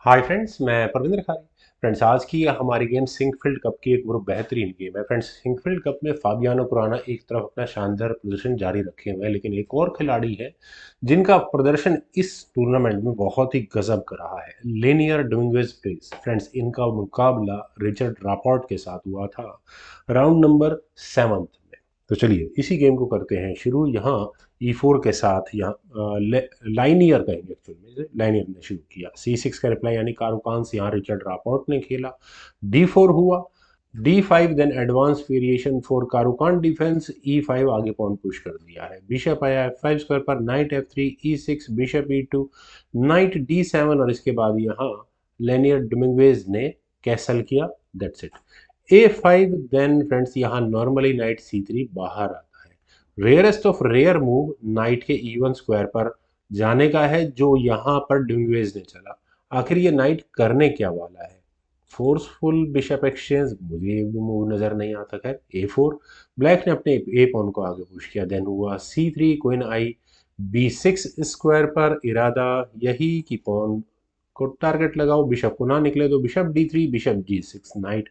Hi friends, मैं परविंद्र खारी। Friends, आज की हमारी गेम सिंकफील्ड कप की एक बहुत बेहतरीन गेम है। फ्रेंड्स, सिंकफील्ड कप में फाबियानो पुराना एक तरफ अपना शानदार प्रदर्शन जारी रखे हुए हैं, लेकिन एक और खिलाड़ी है जिनका प्रदर्शन इस टूर्नामेंट में बहुत ही गजब का रहा है। Linear डोमिंगुez pace. फ्रेंड्स, इनका मुकाबला रिचर्ड रापॉर्ट के साथ हुआ था राउंड नंबर 7 में। तो चलिए इसी गेम को करते हैं शुरू। यहाँ E4 के साथ यहाँ लाइनियर कहेंगे, एक्चुअली में लाइनियर ने शुरू किया। C6 का रिप्लाई यानी कारुकांस, यहाँ रिचर्ड रापॉर्ट ने खेला। D4 हुआ। D5 then advance variation for Caro Kann defence. E5 आगे पॉन पुश कर दिया है। बिशप आया F5 स्क्वायर पर, night F3, E6, bishop E2, night D7 और इसके बाद यहाँ लेनियर डोमिंगुez ने कैसल किया। That's it. A5 then friends यहाँ नॉर्मली नाइट C3 बाहर आता है। Rarest of rare move knight के E1 स्क्वायर पर जाने का है, जो यहाँ पर डोमिंगुez ने चला। आखिर ये नाइट करने क्या वाला है? फोर्सफुल बिशप एक्सचेंज, मुझे ये भी मूव नजर नहीं आता। खैर, A4 ब्लैक ने अपने ए पॉन को आगे पुश किया। देन हुआ C3, क्वीन आई B6 स्क्वायर पर। इरादा यही कि पॉन को टारगेट लगाओ, बिशप को ना निकले तो bishop D3, bishop G6, knight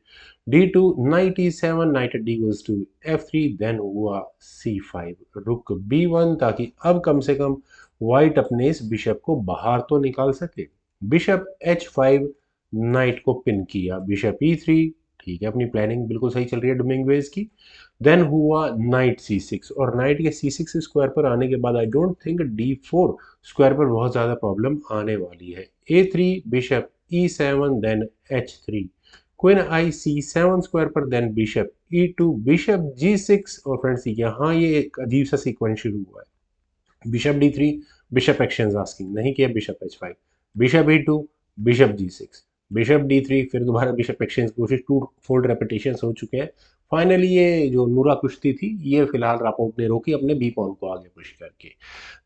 D2, knight E7, knight D goes to F3, then हुआ C5, रुक B1, ताकि अब कम से कम व्हाइट अपने इस बिशप को बाहर तो निकाल सके। बिशप H5, नाइट को पिन किया। बिशप E3, ठीक है, अपनी प्लानिंग बिल्कुल सही चल रही है डोमिंगुez की। देन हुआ नाइट C6, और नाइट के C6 स्क्वायर पर आने के बाद I don't think D4 square पर बहुत ज़्यादा प्रॉब्लम आने वाली है। A3, bishop E7, then H3, queen आई C7 स्क्वायर पर, then bishop E2, bishop G6, और फ्रेंड्स यहाँ ये एक अजीब सा सीक्वेंस शुरू हुआ है। Bishop D3, bishop exchange asking नहीं किया। Bishop H5, bishop E2, bishop G6, bishop D3, फिर दोबारा बिशप एक्सचेंज कोशिश, 2 फोल्ड रेपिटेशन हो चुके हैं। फाइनली ये जो नूरा कुश्ती थी ये फिलहाल रापोर्ट ने रोकी अपने बी पॉन को आगे पुश करके।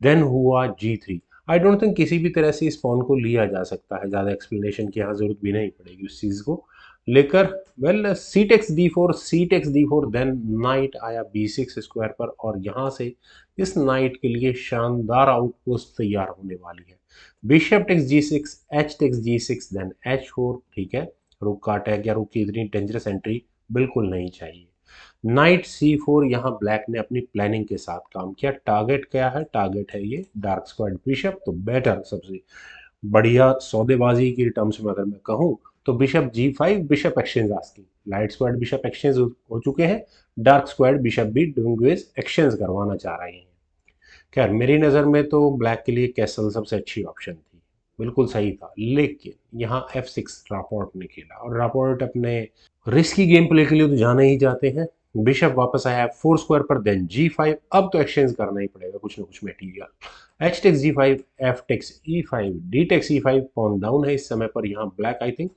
देन हुआ G3। आई डोंट थिंक किसी भी तरह से इस पॉन को लिया जा सकता है, ज़्यादा एक्सप्लेनेशन की यहाँ ज़रूरत भी नहीं पड़ेगी उस चीज़ को लेकर। वेल, सी टेक्स D4, सी टेक्स D4, देन नाइट आया B6 स्क्वायर पर, और यहाँ से इस नाइट के लिए शानदार आउटपोस्ट तैयार होने वाली है। Bishop takes G6, H takes G6, then H4, ठीक है। रुक का अटैक या रुक की इतनी डेंजरस एंट्री बिल्कुल नहीं चाहिए। नाइट C4, यहाँ ब्लैक ने अपनी प्लानिंग के साथ काम किया। टारगेट क्या है? टारगेट है ये डार्क स्क्वाड बिशप। तो बेटर, सबसे बढ़िया सौदेबाजी की टर्म्स में अगर मैं कहूँ तो bishop G5, bishop exchange asking. Light squad bishop exchange हो चुके हैं, डार्क स्क्वाड बिशप भी डोमिंगुez एक्सचेंज करवाना चाह रहे हैं। खैर, मेरी नज़र में तो ब्लैक के लिए कैसल सबसे अच्छी ऑप्शन थी, बिल्कुल सही था। लेकिन यहाँ F6 रापोर्ट ने खेला, और रापोर्ट अपने रिस्की गेम प्ले के लिए तो जाने ही जाते हैं। बिशप वापस आया F4 स्क्वायर पर, देन G5। अब तो एक्सचेंज करना ही पड़ेगा कुछ ना कुछ material. H takes G5, F takes E5, D takes E5, pawn down है इस समय पर यहाँ ब्लैक। आई थिंक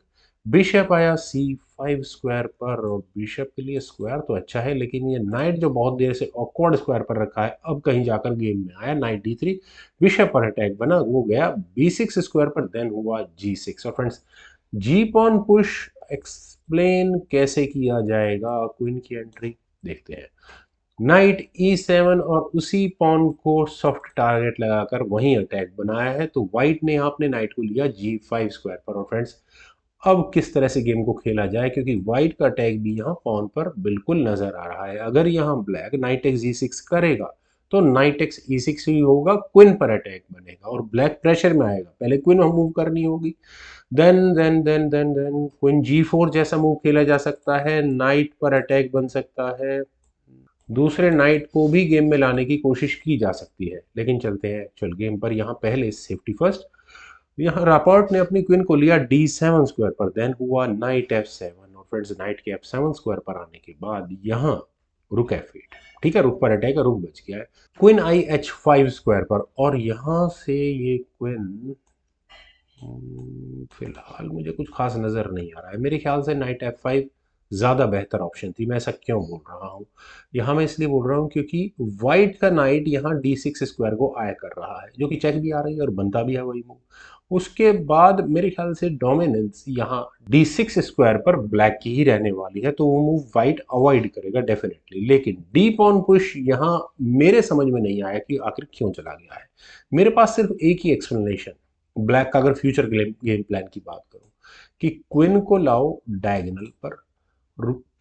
बिशप आया C5 स्क्वायर पर, और बिशप के लिए स्क्वायर तो अच्छा है, लेकिन ये नाइट जो बहुत देर से ऑकवर्ड स्क्वायर पर रखा है अब कहीं जाकर गेम में आया। नाइट D3, बिशप पर अटैक बना, वो गया B6 स्क्वायर पर, देन हुआ G6। और फ्रेंड्स, जी पॉन पुश एक्सप्लेन कैसे किया जाएगा? क्वीन की एंट्री देखते हैं। नाइट E7, और उसी पॉन को सॉफ्ट टारगेट लगाकर वहीं अटैक बनाया है। तो व्हाइट ने यहाँ अपने नाइट को लिया G5 स्क्वायर पर। और फ्रेंड्स, अब किस तरह से गेम को खेला जाए, क्योंकि व्हाइट का अटैक भी यहाँ पॉन पर बिल्कुल नजर आ रहा है। अगर यहाँ ब्लैक नाइट एक्स G6 करेगा तो नाइट एक्स E6 ही होगा, क्वीन पर अटैक बनेगा और ब्लैक प्रेशर में आएगा। पहले क्वीन हम मूव करनी होगी, देन क्वीन G4 जैसा मूव खेला जा सकता है, नाइट पर अटैक बन सकता है, दूसरे नाइट को भी गेम में लाने की कोशिश की जा सकती है। लेकिन चलते हैं एक्चुअल गेम पर। यहाँ पहले सेफ्टी फर्स्ट, यहाँ रापर्ट ने अपनी क्वीन को लिया D7 स्क्वायर पर, देन हुआ नाइट F7, और फ्रेंड्स नाइट के F7 स्क्वायर पर आने के बाद यहाँ रुक F8, ठीक है, रुक पर अटैक है, रुक बच गया है। क्वीन आई H5 स्क्वायर पर, और यहाँ से ये क्वीन फिलहाल मुझे कुछ खास नज़र नहीं आ रहा है। मेरे ख्याल से नाइट F5 ज़्यादा बेहतर ऑप्शन थी। मैं ऐसा क्यों बोल रहा हूँ? यहाँ मैं इसलिए बोल रहा हूँ क्योंकि वाइट का नाइट यहाँ D6 स्क्वायर को आया कर रहा है, जो कि चेक भी आ रही है और बनता भी है वही मूव। उसके बाद मेरे ख्याल से डोमिनेंस यहाँ D6 स्क्वायर पर ब्लैक की ही रहने वाली है, तो वो मूव वाइट अवॉइड करेगा डेफिनेटली। लेकिन डी पॉन पुश यहाँ मेरे समझ में नहीं आया कि आखिर क्यों चला गया है। मेरे पास सिर्फ एक ही एक्सप्लेनेशन, ब्लैक का अगर फ्यूचर गेम प्लान की बात करूं कि क्वीन को लाओ डायगोनल पर,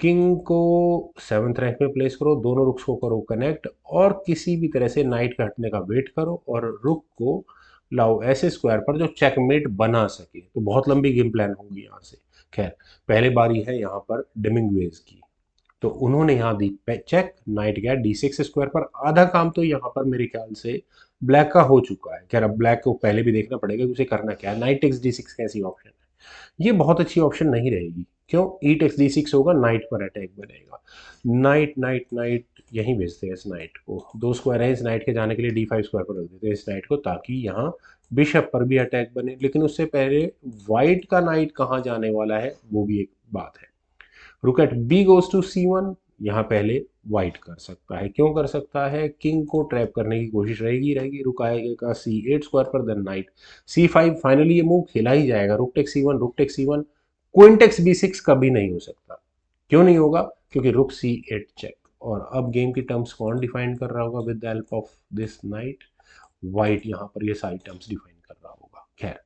किंग को 7th रैंक में प्लेस करो, दोनों रुक्स को करो कनेक्ट, और किसी भी तरह से नाइट के हटने का वेट करो, और रुक को लाओ ऐसे स्क्वायर पर जो चेकमेट बना सके। तो बहुत लंबी गेम प्लान होगी यहाँ से। खैर, पहले बारी है यहाँ पर डिमिंगवेज की। तो उन्होंने यहाँ दी चेक, नाइट गया D6 स्क्वायर पर। आधा काम तो यहाँ पर मेरे ख्याल से ब्लैक का हो चुका है। खैर, अब ब्लैक को पहले भी देखना पड़ेगा कि उसे करना क्या है। नाइट टेक्स D6 कैसी ऑप्शन है? ये बहुत अच्छी ऑप्शन नहीं रहेगी। क्यों? ई टेक्स D6 होगा, नाइट पर अटैक बनेगा। नाइट नाइट नाइट यहीं भेजते हैं इस नाइट को। 2 स्क्वायर है इस नाइट के जाने के लिए, D5 स्क्वायर पर रख देते हैं इस नाइट को, ताकि यहाँ बिशप पर भी अटैक बने। लेकिन उससे पहले वाइट का नाइट कहाँ जाने वाला है वो भी एक बात है। रुक at B goes to C1, यहाँ पहले वाइट कर सकता है। क्यों कर सकता है? किंग को ट्रैप करने की कोशिश रहेगी रहेगी। रुक आएगा C8 स्क्वायर पर, देन नाइट C5। फाइनली ये मूव खेला ही जाएगा। रुक टेक C1, रुक take C1। Queen takes B6 कभी नहीं हो सकता। क्यों नहीं होगा? क्योंकि रुक C8 चेक। और अब गेम की टर्म्स कौन डिफाइन कर रहा होगा? With the help of this night, white यहाँ पर ये सारी टर्म्स डिफाइन कर रहा होगा। खैर,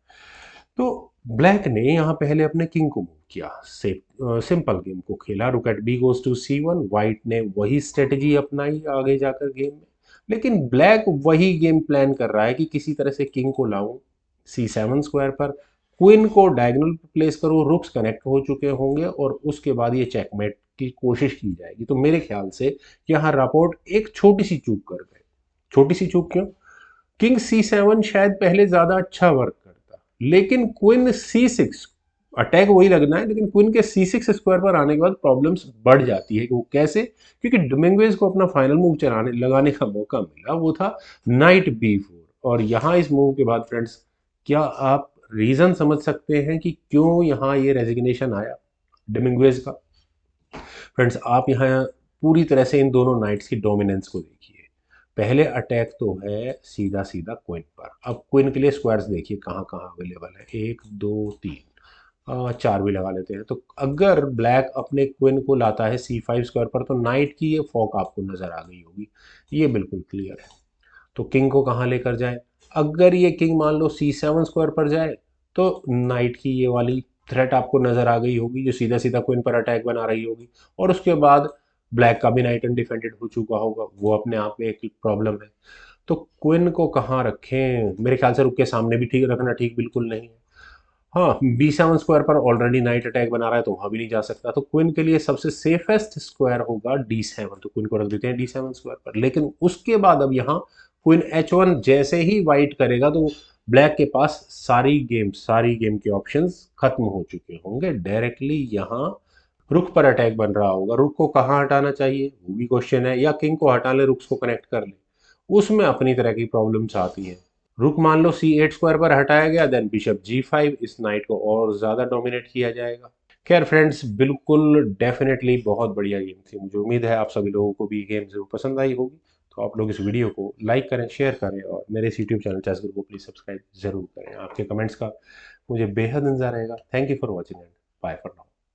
तो ब्लैक ने यहाँ पहले अपने किंग को मूव किया, सिंपल गेम को खेला। Rook at B goes to C1। White ने वही स्ट्रेटजी अपनाई आगे जाकर गेम में। लेकिन ब्लैक वही गेम प्लान कर रहा है कि किसी तरह से किंग को लाऊं C7 स्क्वायर पर, क्वीन को डायगोनल पर प्लेस करूं, रुक्स कनेक्ट हो चुके होंगे, और उसके बाद ये चेकमेट की कोशिश की जाएगी। तो मेरे ख्याल से यहाँ रापोर्ट एक छोटी सी चूक कर गए। छोटी सी चूक क्यों? किंग C7 शायद पहले ज्यादा अच्छा वर्क करता, लेकिन क्वीन C6, अटैक वही लगना है, लेकिन क्वीन के C6 स्क्वायर पर आने के बाद प्रॉब्लम्स बढ़ जाती है। वो कैसे? क्योंकि डोमिंगुएज को अपना फाइनल मूव चलाने लगाने का मौका मिला, वो था नाइट B4। और यहाँ इस मूव के बाद फ्रेंड्स, क्या आप रीजन समझ सकते हैं कि क्यों यहाँ ये रेजिग्नेशन आया डोमिंगुएज का? फ्रेंड्स, आप यहाँ पूरी तरह से इन दोनों नाइट्स की डोमिनेंस को देखिए। पहले अटैक तो है सीधा सीधा क्वीन पर। अब क्वीन के लिए स्क्वायर्स देखिए कहाँ कहाँ अवेलेबल है, 1 2 3 4 भी लगा लेते हैं। तो अगर ब्लैक अपने क्वीन को लाता है C5 स्क्वायर पर, तो नाइट की ये फॉक आपको नजर आ गई होगी, ये बिल्कुल क्लियर है। तो किंग को कहाँ लेकर जाए? अगर ये किंग मान लो C7 स्क्वायर पर जाए, तो नाइट की ये वाली थ्रेट आपको नजर आ गई होगी, जो सीधा सीधा क्वीन पर अटैक बना रही होगी। और उसके बाद ब्लैक का भी नाइट अनडिफेंडेड हो चुका होगा, वो अपने आप में एक प्रॉब्लम है। तो क्वीन को कहाँ रखें? मेरे ख्याल से रुक के सामने भी ठीक रखना ठीक बिल्कुल नहीं है। हाँ, B7 स्क्वायर पर ऑलरेडी नाइट अटैक बना रहा है, तो वहां भी नहीं जा सकता। तो क्वीन के लिए सबसे सेफेस्ट स्क्वायर होगा D7। तो क्वीन को रख देते हैं D7 स्क्वायर पर। लेकिन उसके बाद अब यहाँ क्वीन H1 जैसे ही वाइट करेगा, तो ब्लैक के पास सारी गेम के ऑप्शंस खत्म हो चुके होंगे। डायरेक्टली यहाँ रुक पर अटैक बन रहा होगा। रुक को कहाँ हटाना चाहिए वो भी क्वेश्चन है, या किंग को हटा ले, रुक्स को कनेक्ट कर ले, उसमें अपनी तरह की प्रॉब्लम्स आती हैं। रुक मान लो C8 स्क्वायर पर हटाया गया, देन बिशप G5, इस नाइट को और ज्यादा डोमिनेट किया जाएगा। खैर फ्रेंड्स, बिल्कुल डेफिनेटली बहुत बढ़िया गेम थी। मुझे उम्मीद है आप सभी लोगों को भी गेम जरूर पसंद आई होगी। तो आप लोग इस वीडियो को लाइक करें, शेयर करें, और मेरे इस यूट्यूब चैनल चेस गुरु को प्लीज सब्सक्राइब जरूर करें। आपके कमेंट्स का मुझे बेहद इंतजार रहेगा। Thank you for watching and bye for now.